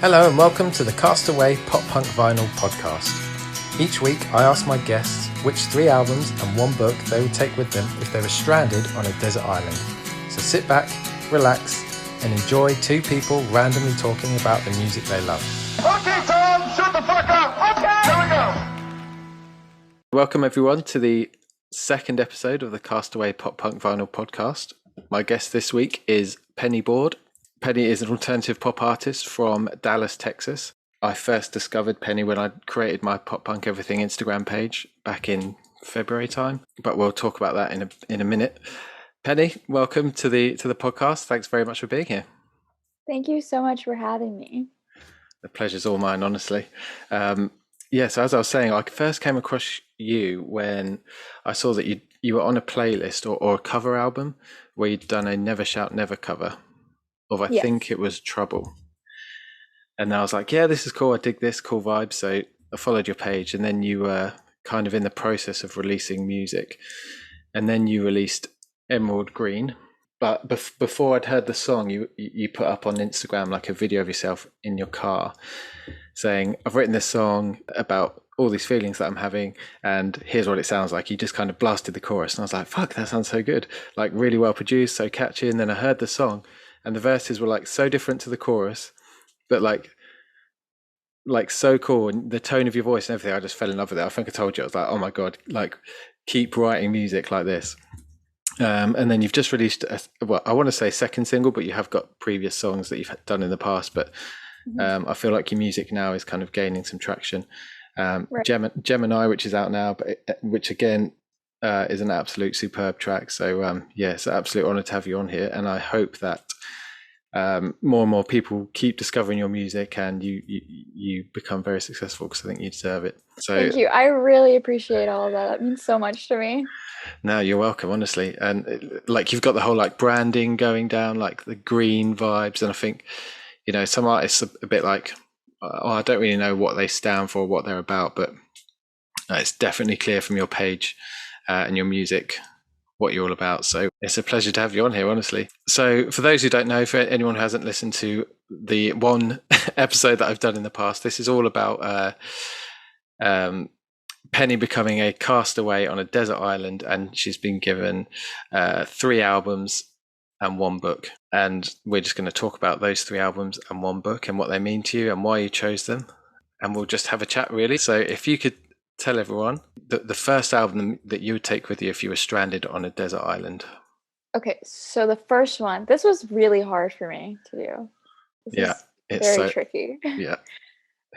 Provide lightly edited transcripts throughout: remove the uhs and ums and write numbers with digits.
Hello and welcome to the Castaway Pop Punk Vinyl podcast. Each week I ask my guests which 3 albums and 1 book they would take with them if they were stranded on a desert island. So sit back, relax and enjoy 2 people randomly talking about the music they love. Okay, Tom, shut the fuck up. Okay, here we go. Welcome everyone to the second episode of the Castaway Pop Punk Vinyl podcast. My guest this week is Penny Board. Penny is an alternative pop artist from Dallas, Texas. I first discovered Penny when I created my Pop Punk Everything Instagram page back in February time, but we'll talk about that in a minute. Penny, welcome to the podcast. Thanks very much for being here. Thank you so much for having me. The pleasure's all mine, honestly. So as I was saying, I first came across you when I saw that you were on a playlist or a cover album where you'd done a Never Shout Never cover of I think it was Trouble. And I was like, yeah, this is cool. I dig this, cool vibe. So I followed your page, and then you were kind of in the process of releasing music. And then you released Emerald Green. But before I'd heard the song, you put up on Instagram like a video of yourself in your car saying, I've written this song about all these feelings that I'm having, and here's what it sounds like. You just kind of blasted the chorus. And I was like, fuck, that sounds so good. Like really well produced, so catchy. And then I heard the song, and the verses were like so different to the chorus, but like so cool. And the tone of your voice and everything, I just fell in love with it. I think I told you, I was like, oh my God, like keep writing music like this. And then you've just released, I want to say second single, but you have got previous songs that you've done in the past. But I feel like your music now is kind of gaining some traction. Right. Gemini, which is out now, but which again is an absolute superb track. So it's an absolute honor to have you on here. And I hope that more and more people keep discovering your music and you become very successful, because I think you deserve it. So thank you. I really appreciate all of that. That means so much to me. No, you're welcome, honestly. And like you've got the whole like branding going down, like the green vibes. And I think, you know, some artists are a bit like, I don't really know what they stand for, what they're about, but it's definitely clear from your page and your music what you're all about. So it's a pleasure to have you on here, honestly. So for those who don't know, for anyone who hasn't listened to the one episode that I've done in the past, this is all about Penny becoming a castaway on a desert island, and she's been given 3 albums and 1 book. And we're just going to talk about those 3 albums and 1 book and what they mean to you and why you chose them. And we'll just have a chat, really. So if you could tell everyone the first album that you would take with you if you were stranded on a desert island. Okay, so the first one, this was really hard for me to do. It's very tricky. Yeah.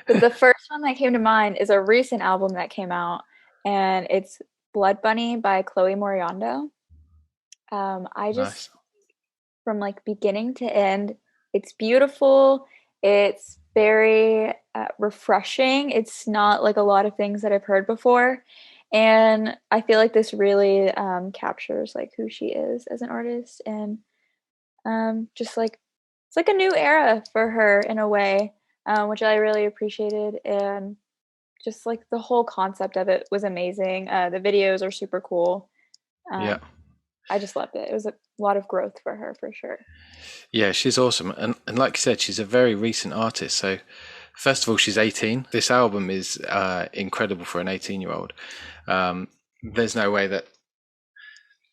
But the first one that came to mind is a recent album that came out, and it's Blood Bunny by Chloe Moriando. Nice. From like beginning to end, it's beautiful. It's very refreshing. It's not like a lot of things that I've heard before. And I feel like this really captures like who she is as an artist, and just like it's like a new era for her in a way, which I really appreciated. And just like the whole concept of it was amazing. The videos are super cool. I just loved it. It was a lot of growth for her, for sure. Yeah, she's awesome. And like you said, she's a very recent artist. So first of all, she's 18. This album is incredible for an 18-year-old. There's no way that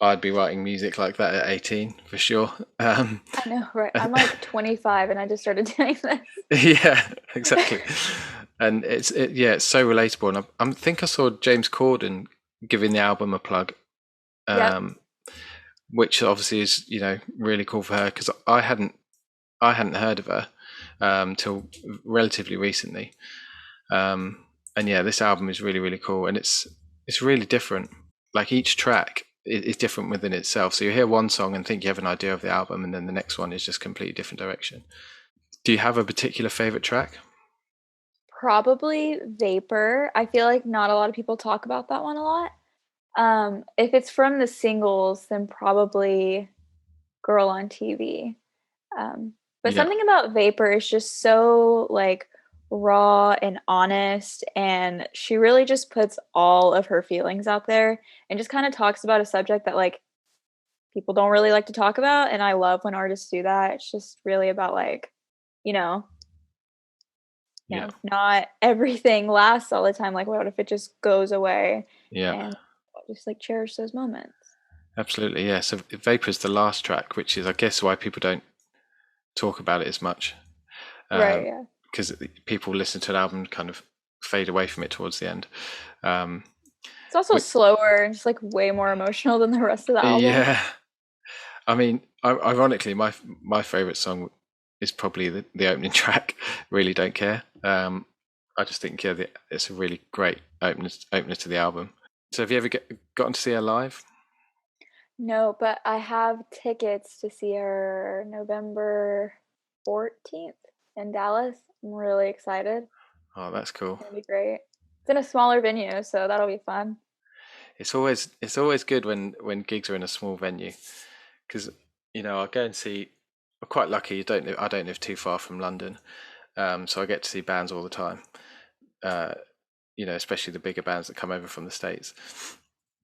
I'd be writing music like that at 18, for sure. I know, right? I'm like 25 and I just started doing this. Yeah, exactly. And it's so relatable. And I think I saw James Corden giving the album a plug. Which obviously is, you know, really cool for her, because I hadn't heard of her till relatively recently. And yeah, this album is really, really cool, and it's really different. Like each track is different within itself. So you hear one song and think you have an idea of the album, and then the next one is just completely different direction. Do you have a particular favorite track? Probably Vapor. I feel like not a lot of people talk about that one a lot. If it's from the singles, then probably Girl on TV. But something about Vapor is just so like raw and honest, and she really just puts all of her feelings out there and just kind of talks about a subject that like people don't really like to talk about. And I love when artists do that. It's just really about like, you know, Yeah. not everything lasts all the time. Like, what if it just goes away? Yeah. And just like cherish those moments. Absolutely. Yeah. So Vapor is the last track, which is, I guess, why people don't talk about it as much. Right. Yeah. Because people listen to an album and kind of fade away from it towards the end. Um, It's also slower and just like way more emotional than the rest of the album. yeah. I mean, ironically, my favorite song is probably the opening track. Really don't care. I just think it's a really great opener to the album. So have you ever gotten to see her live? No, but I have tickets to see her November 14th in Dallas. I'm really excited. Oh, that's cool. It's gonna be great. It's in a smaller venue, so that'll be fun. It's always good when gigs are in a small venue, because I go and see. I'm quite lucky. I don't live too far from London, so I get to see bands all the time. Uh, especially the bigger bands that come over from the States.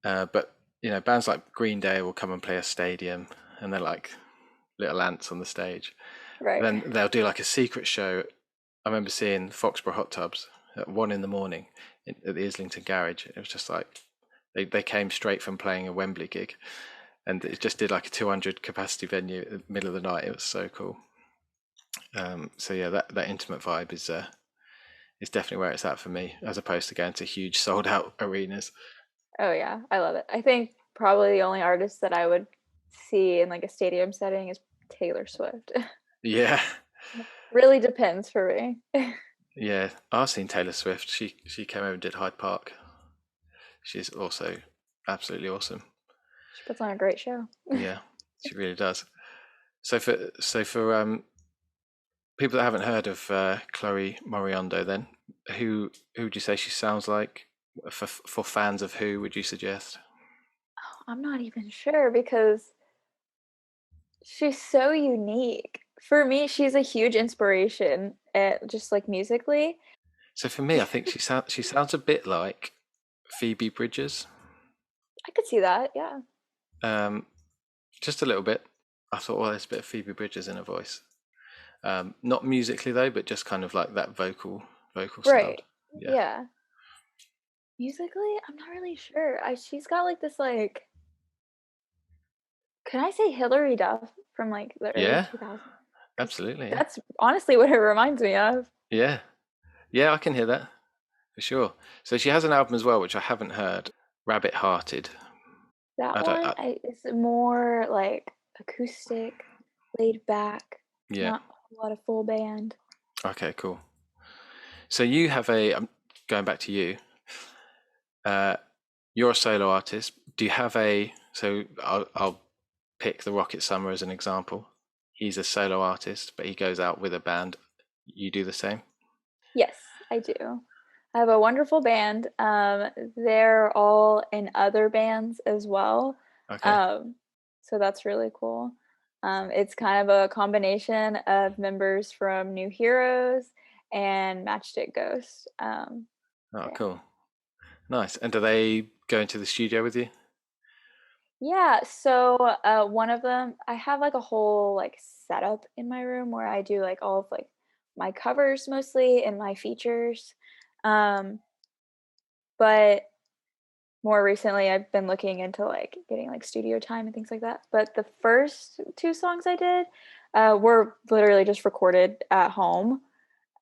But bands like Green Day will come and play a stadium, and they're like little ants on the stage. Right. Then they'll do like a secret show. I remember seeing Foxborough Hot Tubs at 1 a.m. At the Islington Garage. It was just like they came straight from playing a Wembley gig, and it just did like a 200 capacity venue at the middle of the night. It was so cool. So yeah, that intimate vibe is definitely where it's at for me, as opposed to going to huge sold out arenas. Oh yeah, I love it. I think probably the only artist that I would see in like a stadium setting is Taylor Swift. Yeah, Really depends for me. yeah. I've seen Taylor Swift. She came over and did Hyde Park. She's also absolutely awesome. She puts on a great show. Yeah, she really does. So for people that haven't heard of Chloe Moriondo, then who would you say she sounds like? For fans of who would you suggest? I'm not even sure because she's so unique. For me, she's a huge inspiration, just like musically. So for me, I think she sounds a bit like Phoebe Bridgers, I could see that, yeah. um, just a little bit. I thought, well, there's a bit of Phoebe Bridgers in her voice. Not musically though, but just kind of like that vocal sound. Right. Yeah, Yeah. Musically, I'm not really sure. She's got like this like can I say Hillary Duff from like the early yeah, 2000s? Because absolutely. Yeah, that's honestly what it reminds me of. yeah, yeah. I can hear that for sure. So she has an album as well, which I haven't heard. Rabbit Hearted. That I don't. one is more like acoustic, laid back, Yeah. not a lot of full band. Okay. Cool. So you have a. I'm going back to you. Uh, you're a solo artist. Do you have a? So I'll pick the Rocket Summer as an example. He's a solo artist, but he goes out with a band. You do the same? Yes, I do. I have a wonderful band. They're all in other bands as well. Okay. Um, so that's really cool. It's kind of a combination of members from New Heroes and Matchstick Ghost. Oh, Yeah. cool. Nice. And do they go into the studio with you? Yeah, so one of them, I have like a whole like setup in my room where I do like all of like my covers mostly and my features. Um, but more recently I've been looking into like getting like studio time and things like that. But the first two songs I did were literally just recorded at home.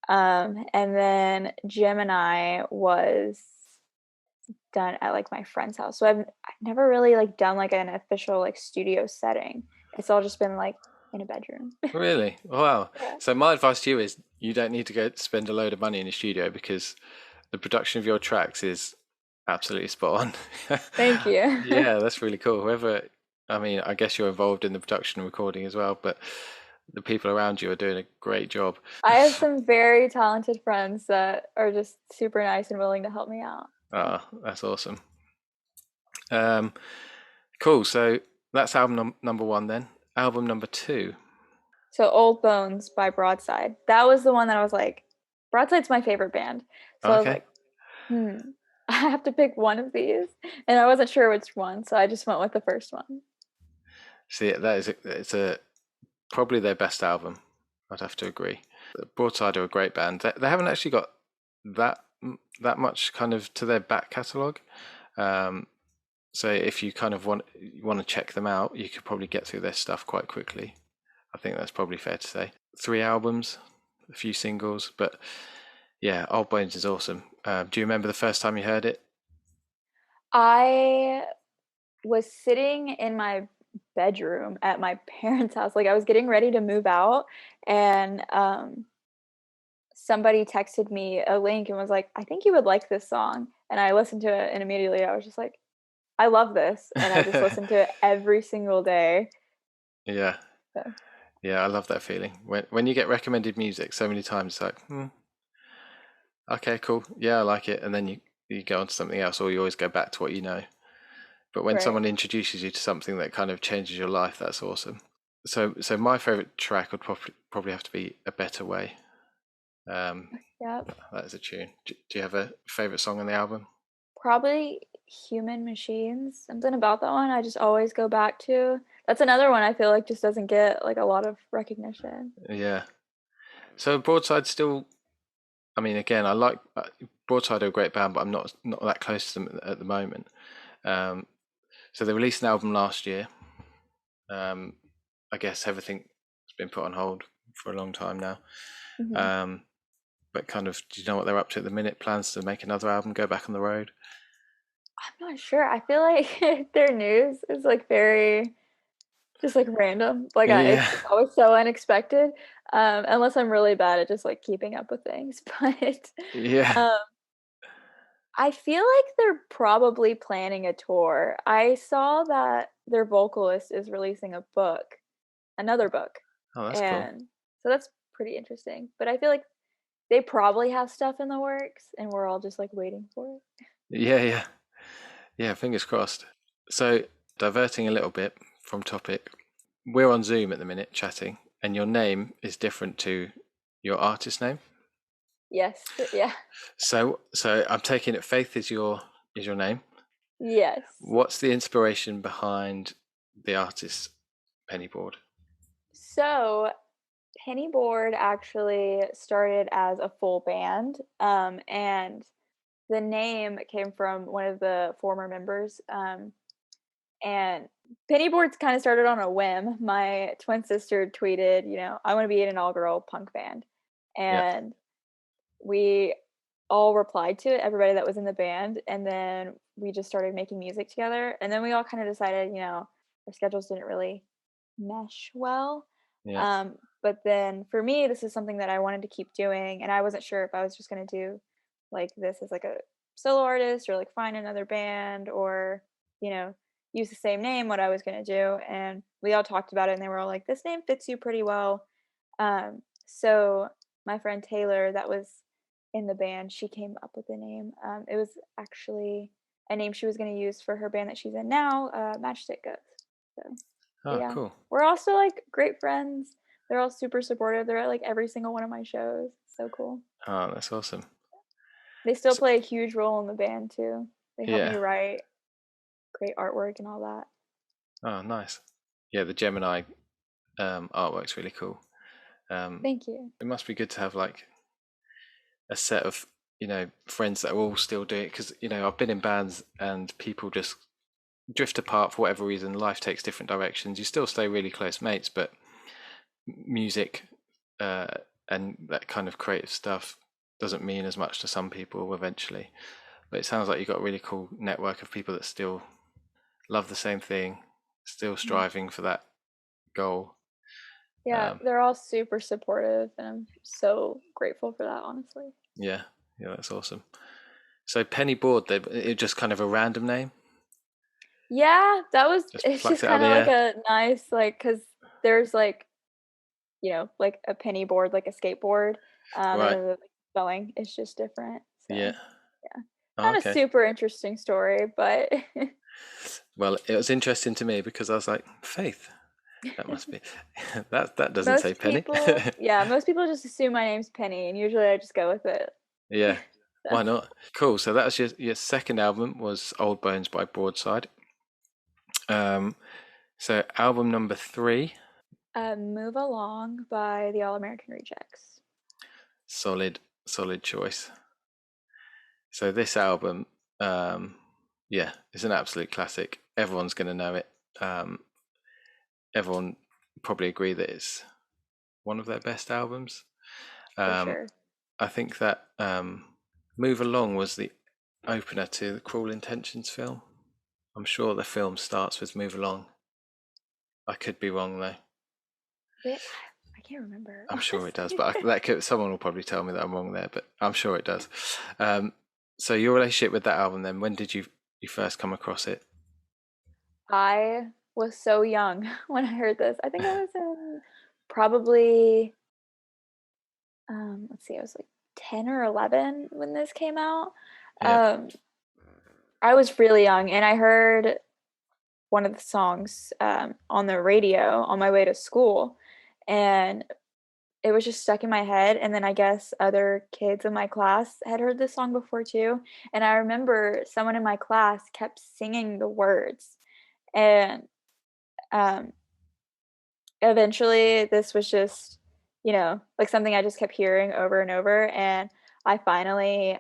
And then Gemini was done at like my friend's house. So I've never really like done like an official like studio setting. It's all just been like in a bedroom. Really? Wow. Yeah. So my advice to you is you don't need to go spend a load of money in a studio, because the production of your tracks is absolutely spot on. Thank you. Yeah, that's really cool. I mean, I guess you're involved in the production and recording as well, but the people around you are doing a great job. I have some very talented friends that are just super nice and willing to help me out. So. Ah, that's awesome. Um, cool. So that's album number one then. Album number two. So Old Bones by Broadside. That was the one that I was like, Broadside's my favorite band. So I was Okay. like, I have to pick one of these. And I wasn't sure which one, so I just went with the first one. See, it's probably their best album. I'd have to agree. Broadside are a great band. They haven't actually got that much kind of to their back catalogue. So if you kind of want to check them out, you could probably get through their stuff quite quickly. I think that's probably fair to say. 3 albums, a few singles, but yeah, Old Bones is awesome. Do you remember the first time you heard it? I was sitting in my bedroom at my parents' house. Like I was getting ready to move out, and somebody texted me a link and was like, "I think you would like this song." And I listened to it, and immediately I was just like, "I love this," and I just listened to it every single day. Yeah, So, yeah, I love that feeling. When you get recommended music so many times, it's like, okay, cool, yeah, I like it, and then you go on to something else, or you always go back to what you know. But when right. someone introduces you to something that kind of changes your life, that's awesome. So my favorite track would probably have to be "A Better Way." Um, Yep. that is a tune. Do you have a favorite song on the album? Probably Human Machines. Something about that one I just always go back to. That's another one I feel like just doesn't get like a lot of recognition. Yeah. So Broadside still. I mean, again, I like Broadside are a great band, but I'm not that close to them at the moment. Um, so they released an album last year. Um, I guess everything's been put on hold for a long time now. Mhm. Um, but kind of, do you know what they're up to at the minute? Plans to make another album, go back on the road? I'm not sure. I feel like their news is like very just like random. Like Yeah, it's always so unexpected. Unless I'm really bad at just like keeping up with things. But yeah. um I feel like they're probably planning a tour. I saw that their vocalist is releasing a book, another book. Oh, that's cool. And so that's pretty interesting. But I feel like they probably have stuff in the works and we're all just like waiting for it. Yeah, yeah, yeah. Fingers crossed. So diverting a little bit from topic, we're on Zoom at the minute chatting, and your name is different to your artist name. Yes. Yeah. So I'm taking it Faith is your name. Yes. What's the inspiration behind the artist Pennyboard? So Pennyboard actually started as a full band. And the name came from one of the former members. And Pennyboards kind of started on a whim. My twin sister tweeted, I want to be in an all girl punk band. Yeah, And we all replied to it, everybody that was in the band. And then we just started making music together. And then we all kind of decided, our schedules didn't really mesh well. yeah, But then for me, this is something that I wanted to keep doing. And I wasn't sure if I was just going to do like this as like a solo artist or like find another band or, you know, use the same name, what I was going to do. And we all talked about it and they were all like, this name fits you pretty well. So my friend Taylor, that was in the band, she came up with the name. It was actually a name she was going to use for her band that she's in now, Matchstick Ghost. So, but oh, yeah, cool. we're also like great friends. They're all super supportive. They're at like every single one of my shows. So cool. Oh, that's awesome. They still So, play a huge role in the band too. They help me yeah. write great artwork and all that. Oh, nice. Yeah, the Gemini artwork's really cool. Thank you. It must be good to have like a set of friends that are all still doing it, because I've been in bands and people just drift apart for whatever reason. Life takes different directions. You still stay really close mates, but music uh, and that kind of creative stuff doesn't mean as much to some people eventually. But it sounds like you've got a really cool network of people that still love the same thing, still Mhm. striving for that goal. Yeah, Um, they're all super supportive and I'm so grateful for that, honestly. yeah, yeah, that's awesome. So Penny Board, it just kind of a random name, Yeah, just it's plucked just it out of kind the of like air. a nice, like, cause there's like, like a penny board, like a skateboard. And Right. then the like, spelling is just different. Yeah. So yeah, Oh, not a okay. super interesting story, but Well, it was interesting to me because I was like, Faith. That must be. That doesn't say Penny. most people just assume my name's Penny, and usually I just go with it. Yeah. So, Why not? Cool. So that was your second album was Old Bones by Broadside. Um, so album number 3. Move Along by the All American Rejects. solid choice. So this album, yeah, it's an absolute classic. Everyone's going to know it. Everyone probably agree that it's one of their best albums. For sure. I think that Move Along was the opener to the Cruel Intentions film. I'm sure the film starts with Move Along. I could be wrong though. I can't remember. I'm sure it does, but someone will probably tell me that I'm wrong there, but I'm sure it does. So your relationship with that album then, when did you first come across it? I was so young when I heard this. I think I was in probably, let's see, I was like 10 or 11 when this came out. Yeah. I was really young, and I heard one of the songs on the radio on my way to school, and it was just stuck in my head. And then I guess other kids in my class had heard this song before too. And I remember someone in my class kept singing the words. And um, eventually, this was just, like something I just kept hearing over and over. And I finally,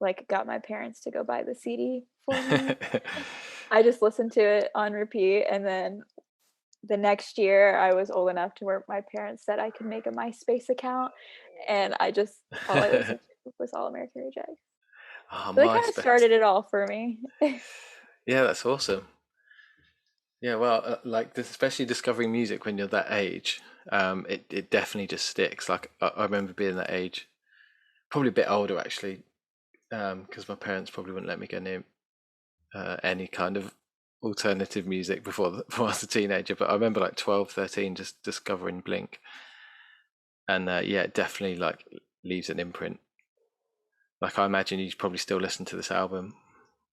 like, got my parents to go buy the CD for me. I just listened to it on repeat, and then the next year I was old enough to where my parents said I could make a MySpace account, and all I listened to was All American Reject. Oh, So they kind of MySpace. started it all for me. Yeah, that's awesome. Yeah, well, like especially discovering music when you're that age, it definitely just sticks. Like I remember being that age, probably a bit older actually, because my parents probably wouldn't let me go near any kind of alternative music before I was a teenager. But I remember like 12, 13, just discovering Blink, and yeah, it definitely like leaves an imprint. Like I imagine you probably still listen to this album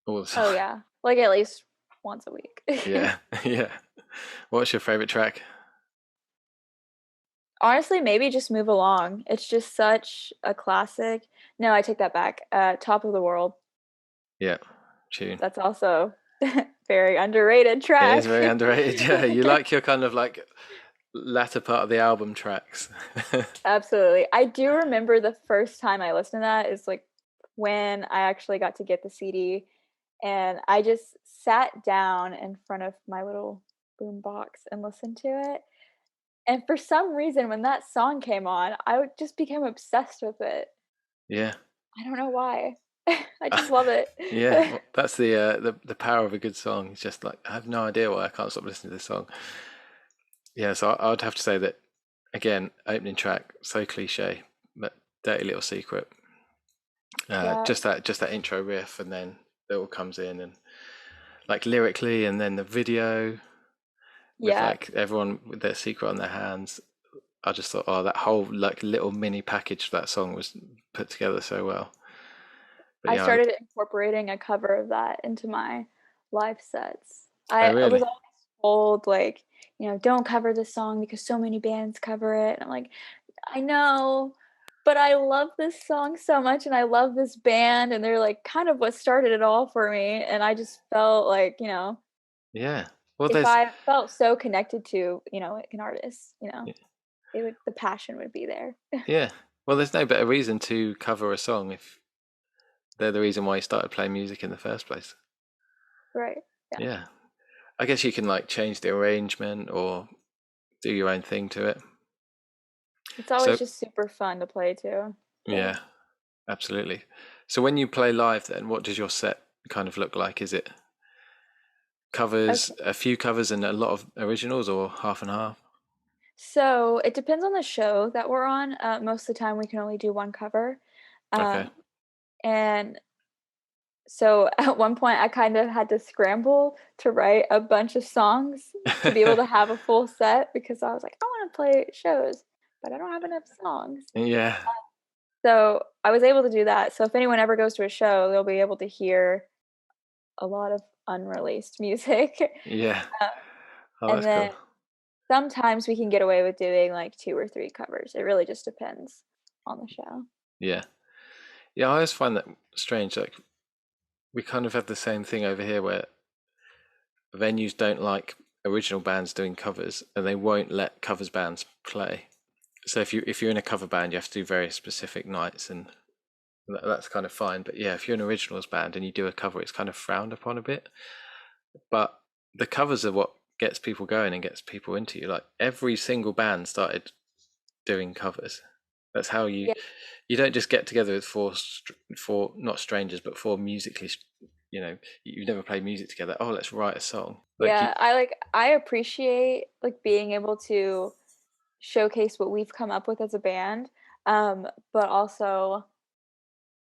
all the time. Oh yeah, like at least once a week. Yeah, yeah. What's your favorite track? Honestly, maybe just Move Along. It's just such a classic. No, I take that back. Top of the World. Yeah, tune. That's also very underrated It track. is very underrated. Yeah, you like your kind of like latter part of the album tracks. Absolutely. I do remember the first time I listened to that is like when I actually got to get the CD, and I just sat down in front of my little boom box and listened to it. And for some reason, when that song came on, just became obsessed with it. Yeah. I don't know why. I just love it. Yeah, well, that's the power of a good song. It's just like I have no idea why I can't stop listening to this song. Yeah, so I would have to say that again, opening track, so cliche, but Dirty Little Secret. Yeah. Just that intro riff, and then it all comes in, and like lyrically, and then the video with Yeah. like everyone with their secret on their hands. I just thought, oh, that whole like little mini package of that song was put together so well. But I yeah, started incorporating a cover of that into my live sets. oh I was really? always told, like, don't cover this song because so many bands cover it. And I'm like, I know, but I love this song so much, and I love this band, and they're like kind of what started it all for me. And I just felt like, Yeah. Well, if there's I felt so connected to, an artist, the passion would be there. yeah. Well, there's no better reason to cover a song if they're the reason why you started playing music in the first place. Right. Yeah. Yeah. I guess you can like change the arrangement or do your own thing to it. It's always So just super fun to play too. So. yeah, absolutely. So when you play live, then what does your set kind of look like? Is it covers, Okay. a few covers and a lot of originals, or half and half? So it depends on the show that we're on. Most of the time, we can only do one cover. Okay. Um, and so at one point, I kind of had to scramble to write a bunch of songs to be able to have a full set, because I was like, I want to play shows, but I don't have enough songs. Yeah. So I was able to do that. So if anyone ever goes to a show, they'll be able to hear a lot of unreleased music. Yeah. Uh, Oh, and that's cool. then sometimes we can get away with doing like 2 or 3 covers. It really just depends on the show. Yeah. Yeah, I always find that strange. Like we kind of have the same thing over here where venues don't like original bands doing covers and they won't let covers bands play. So if you're in a cover band, you have to do very specific nights, and that's kind of fine. But yeah, if you're an originals band and you do a cover, it's kind of frowned upon a bit. But the covers are what gets people going and gets people into you. Like every single band started doing covers. That's how Yeah. you don't just get together with four not strangers, but four musically, you've never played music together. Oh, let's write a song. Like you, Yeah, I appreciate like being able to showcase what we've come up with as a band. But also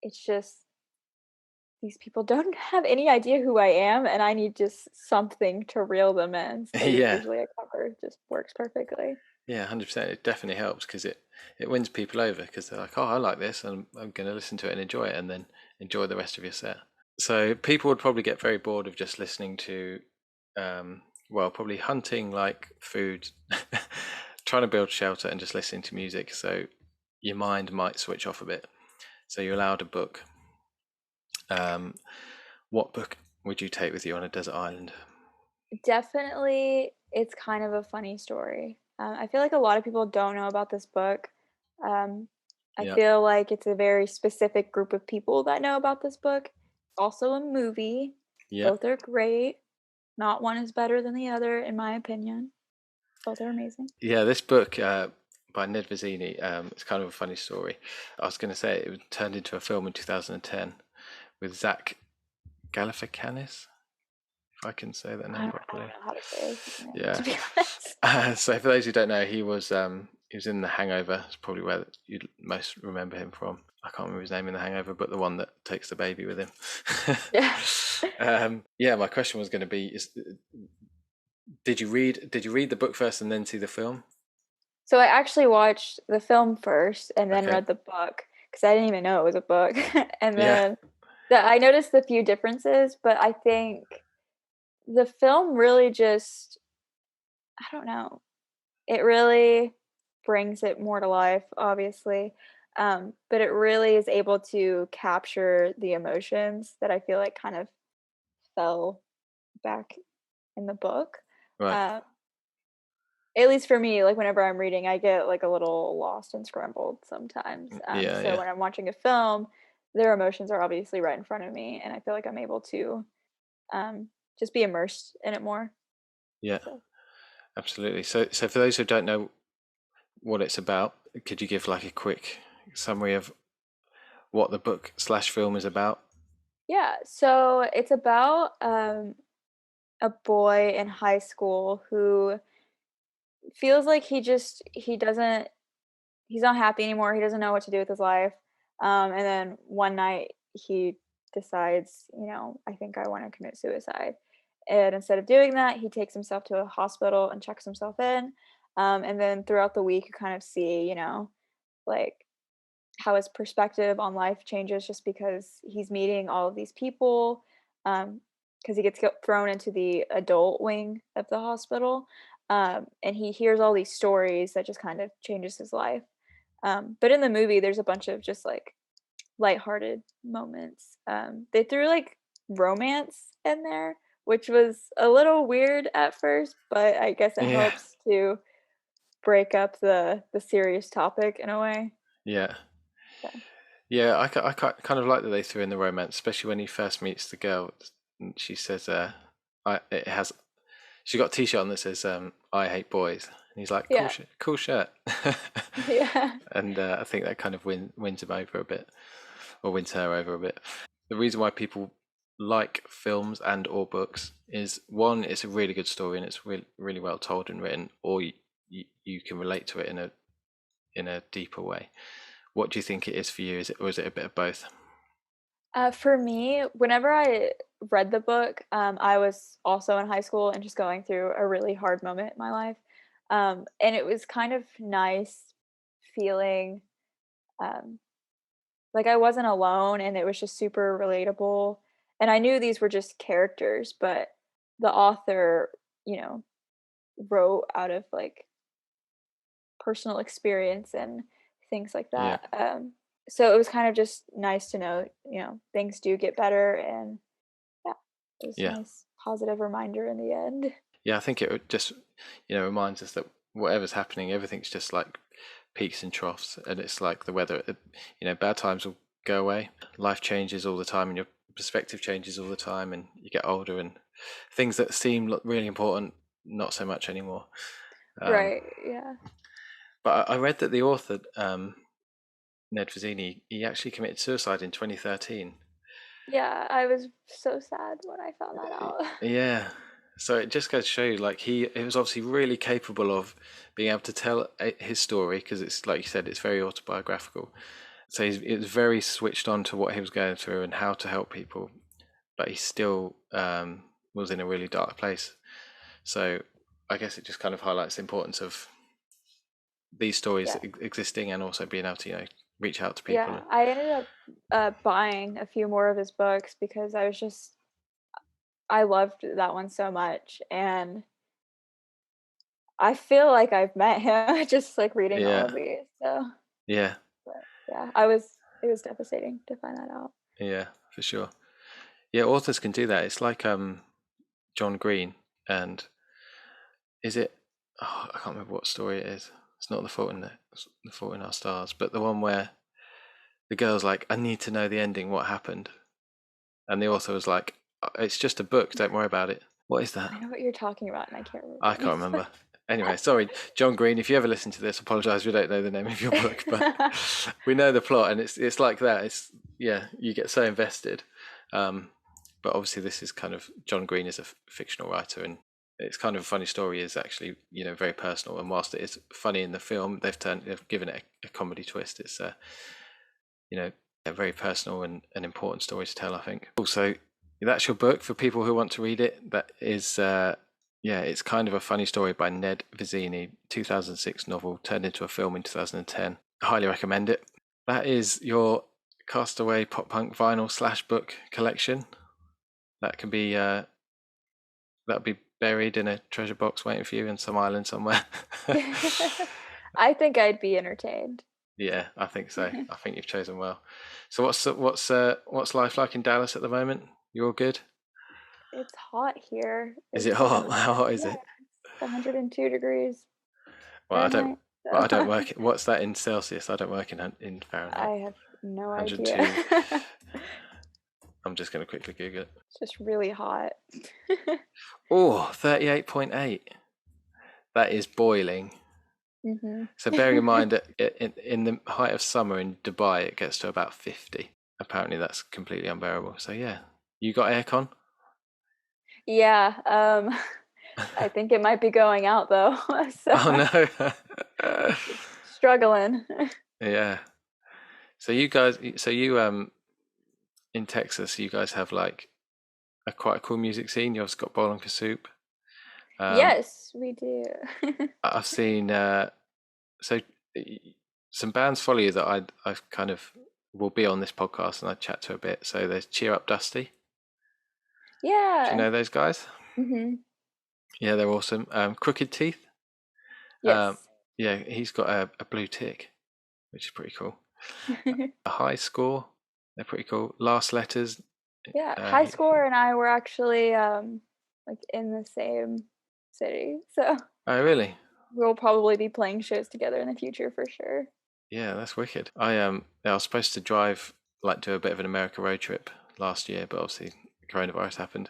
it's just these people don't have any idea who I am, and I need just something to reel them in. So yeah, usually a cover just works perfectly. yeah, 100%. It definitely helps because it wins people over because they're like, oh, I like this, and I'm going to listen to it and enjoy it, and then enjoy the rest of your set. So people would probably get very bored of just listening to, probably hunting like food, trying to build shelter, and just listening to music. So your mind might switch off a bit. So you're allowed a book. What book would you take with you on a desert island? Definitely, it's kind of a funny story. I feel like a lot of people don't know about this book. Um, I Yeah, feel like it's a very specific group of people that know about this book. Also, a movie. yeah, Both are great. Not one is better than the other, in my opinion. Both are amazing. yeah. This book by Ned Vizzini, it's kind of a funny story. I was going to say it was turned into a film in 2010 with Zach Galifianakis, if I can say that I name don't properly. know how to say his name, Yeah. to be honest. So for those who don't know, he was in The Hangover. It's probably where you'd most remember him from. I can't remember his name in The Hangover, but the one that takes the baby with him. Yeah. Yeah, my question was going to be: did you read the book first and then see the film? So I actually watched the film first and then Okay. read the book because I didn't even know it was a book. And Yeah. then I noticed a few differences, but I think the film really just, I don't know, it really brings it more to life, obviously. But it really is able to capture the emotions that I feel like kind of fell back in the book. Right. Uh, at least for me, like whenever I'm reading, I get like a little lost and scrambled sometimes. Yeah. So Yeah. when I'm watching a film, their emotions are obviously right in front of me, and I feel like I'm able to um, just be immersed in it more. Yeah. So Absolutely. So for those who don't know what it's about, could you give like a quick summary of what the book slash film is about? yeah, so it's about a boy in high school who feels like he doesn't he's not happy anymore. He doesn't know what to do with his life. And then one night he decides, I think I want to commit suicide. And instead of doing that, he takes himself to a hospital and checks himself in. And then throughout the week, you kind of see, like how his perspective on life changes just because he's meeting all of these people. Because he gets thrown into the adult wing of the hospital. And he hears all these stories that just kind of changes his life. But in the movie, there's a bunch of just like lighthearted moments. They threw like romance in there, which was a little weird at first, but I guess it Yeah. helps to break up the serious topic in a way. Yeah. So, Yeah, kind of like that they threw in the romance, especially when he first meets the girl. And she says, it has." She got a T-shirt on that says, "I hate boys," and he's like, yeah, cool shirt." yeah. And I think that kind of wins him over a bit, or wins her over a bit. The reason why people like films and or books is one, it's a really good story and it's really well told and written, or you can relate to it in a deeper way. What do you think it is for you? Or is it a bit of both? For me, whenever I read the book, I was also in high school and just going through a really hard moment in my life. And it was kind of nice feeling um, like I wasn't alone and it was just super relatable. And I knew these were just characters, but the author, you know, wrote out of like personal experience and things like Yeah, that. So it was kind of just nice to know, things do get better, and yeah, it was a yeah, nice positive reminder in the end. yeah. I think it just reminds us that whatever's happening, everything's just like peaks and troughs, and it's like the weather. Bad times will go away. Life changes all the time, and your perspective changes all the time, and you get older, and things that seem really important, not so much anymore. Right. Yeah. But I read that the author, Ned Vizzini, he actually committed suicide in 2013. Yeah. I was so sad when I found that out. Yeah. So it just goes to show you, like, he was obviously really capable of being able to tell his story, because it's, like you said, it's very autobiographical. So it was very switched on to what he was going through and how to help people, but he still was in a really dark place. So I guess it just kind of highlights the importance of these stories existing, and also being able to, reach out to people. Yeah, I ended up buying a few more of his books because I loved that one so much, and I feel like I've met him just like reading all of these. So yeah, but, yeah, it was devastating to find that out. Yeah, for sure. Yeah, authors can do that. It's like John Green, and is it? Oh, I can't remember what story it is. It's not the Fault in Our Stars, but the one where the girl's like, "I need to know the ending. What happened?" And the author was like, "It's just a book. Don't worry about it." What is that? I know what you're talking about, and I can't remember. I can't remember. Anyway, sorry, John Green. If you ever listen to this, apologise. We don't know the name of your book, but we know the plot, and it's like that. It's you get so invested. But obviously, this is kind of, John Green is a fictional writer, and it's kind of a funny story. Is actually very personal. And whilst it is funny in the film, they've given it a comedy twist. It's a very personal and an important story to tell, I think. Also, that's your book for people who want to read it. That is. It's kind of a funny story by Ned Vizzini, 2006 novel turned into a film in 2010. I highly recommend it. That is your Castaway pop punk vinyl / book collection. That can be that'll be buried in a treasure box waiting for you in some island somewhere. I think I'd be entertained. Yeah, I think so. I think you've chosen well. So what's life like in Dallas at the moment? You all good? It's hot here. Is it hot? How hot is it? It's 102 degrees. Well, Fahrenheit, I don't work. What's that in Celsius? I don't work in Fahrenheit. I have no 102. idea. I'm just going to quickly Google it. It's just really hot. Oh, 38.8. That is boiling. Mm-hmm. So bearing in mind that in the height of summer in Dubai, it gets to about 50. Apparently that's completely unbearable. So yeah, you got aircon? Yeah, I think it might be going out though. So Oh no. struggling. Yeah. So you in Texas, you guys have like quite a cool music scene. You've got Bowling for Soup. Yes, we do. I've seen some bands follow you that I've kind of will be on this podcast and I chat to a bit. So there's Cheer Up Dusty. Yeah. Do you know those guys? Mm-hmm. Yeah, they're awesome. Crooked Teeth. Yes. Yeah, he's got a blue tick, which is pretty cool. A High Score. They're pretty cool. Last Letters. Yeah, High Score and I were actually like in the same city, so. Oh really? We'll probably be playing shows together in the future for sure. Yeah, that's wicked. I was supposed to drive, like, do a bit of an America road trip last year, but obviously coronavirus happened,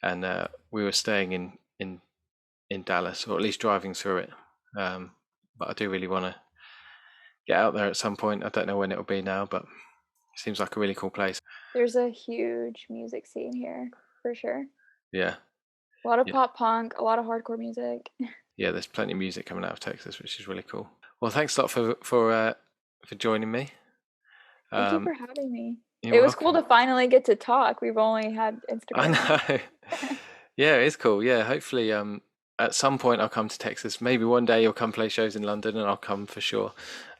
and we were staying in Dallas, or at least driving through it. But I do really want to get out there at some point. I don't know when it'll be now, but it seems like a really cool place. There's a huge music scene here for sure. Yeah. A lot of pop punk, a lot of hardcore music. Yeah, there's plenty of music coming out of Texas, which is really cool. Well, thanks a lot for joining me. Thank you for having me. It was cool to finally get to talk. We've only had Instagram. I know. Yeah, it's cool. Yeah, hopefully at some point I'll come to Texas. Maybe one day you'll come play shows in London and I'll come for sure.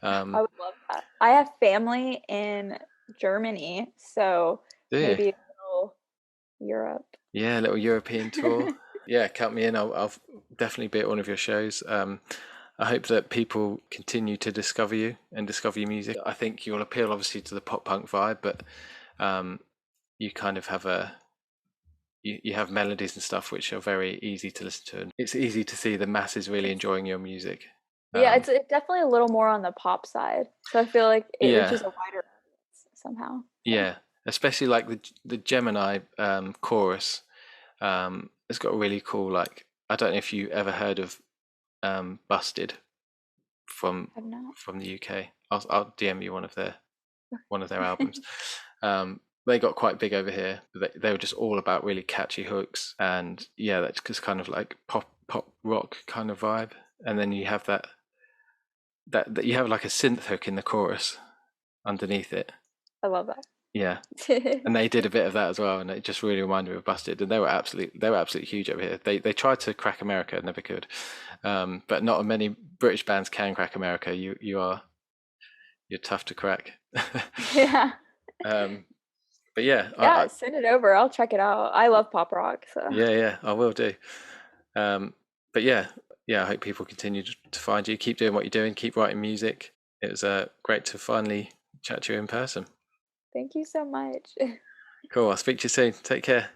I would love that. I have family in Germany, so maybe a little Europe. Yeah, a little European tour. Yeah, count me in. I'll definitely be at one of your shows. I hope that people continue to discover you and discover your music. I think you'll appeal obviously to the pop punk vibe, but you kind of have you have melodies and stuff which are very easy to listen to. And it's easy to see the masses really enjoying your music. Yeah, it's definitely a little more on the pop side. So I feel like it Yeah, reaches a wider audience somehow. So yeah, especially like the Gemini chorus. It's got a really cool like I don't know if you ever heard of Busted from I've not. the UK. I'll DM you one of their albums. They got quite big over here. They were just all about really catchy hooks, and yeah, that's just kind of like pop rock kind of vibe. And then you have that you have like a synth hook in the chorus underneath it. I love that. Yeah, and they did a bit of that as well, and it just really reminded me of Busted. And they were absolutely huge over here. They tried to crack America, never could. But not many British bands can crack America. You're tough to crack. Yeah. um, but yeah, Yeah, send it over. I'll check it out. I love pop rock, so yeah, I will do. But yeah, I hope people continue to find you. Keep doing what you're doing. Keep writing music. It was great to finally chat to you in person. thank you so much. Cool. I'll speak to you soon. Take care.